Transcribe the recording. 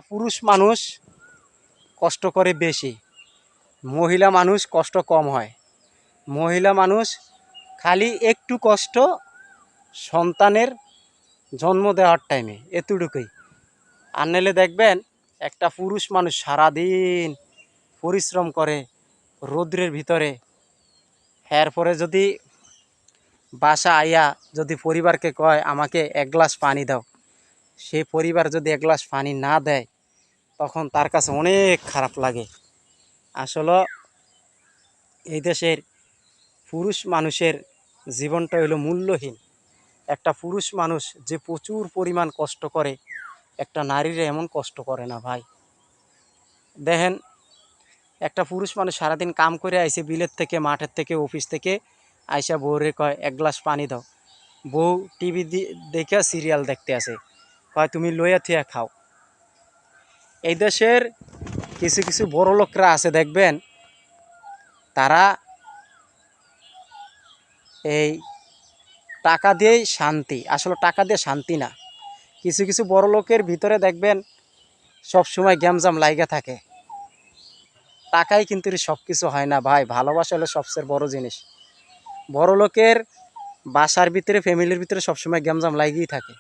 পুরুষ মানুষ কষ্ট করে বেশি, মহিলা মানুষ কষ্ট কম হয়। মহিলা মানুষ খালি একটু কষ্ট সন্তানের জন্ম দেওয়ার টাইমে, এতটুকুই। আর নাহলে দেখবেন একটা পুরুষ মানুষ সারাদিন পরিশ্রম করে রৌদ্রের ভিতরে, এরপরে যদি বাসা আইয়া যদি পরিবারকে কয় আমাকে এক গ্লাস পানি দাও, সেই পরিবার যদি এক গ্লাস পানি না দেয় তখন তার কাছে অনেক খারাপ লাগে। আসলে এই দেশের পুরুষ মানুষের জীবনটা হলো মূল্যহীন। একটা পুরুষ মানুষ যে প্রচুর পরিমাণ কষ্ট করে, একটা নারীরা এমন কষ্ট করে না ভাই। দেখেন, একটা পুরুষ মানুষ সারাদিন কাম করে আইসে বিলের থেকে, মাঠের থেকে, অফিস থেকে আইসা বউরে কয় এক গ্লাস পানি দাও। বউ টিভি দেখে সিরিয়াল দেখতে আসে, কয় তুমি লইয়া থুয়া খাও। এই দেশের কিছু কিছু বড় লোকরা আছে, দেখবেন তারা এই টাকা দিয়েই শান্তি, আসলে টাকা দিয়ে শান্তি না। কিছু কিছু বড় লোকের ভিতরে দেখবেন সবসময় গ্যামজাম লাইগা থাকে। টাকাই কিন্তু সব কিছু হয় না ভাই, ভালোবাসা হলো সবচেয়ে বড় জিনিস। বড় লোকের বাসার ভিতরে, ফ্যামিলির ভিতরে সবসময় গ্যামজাম লাগিয়েই থাকে।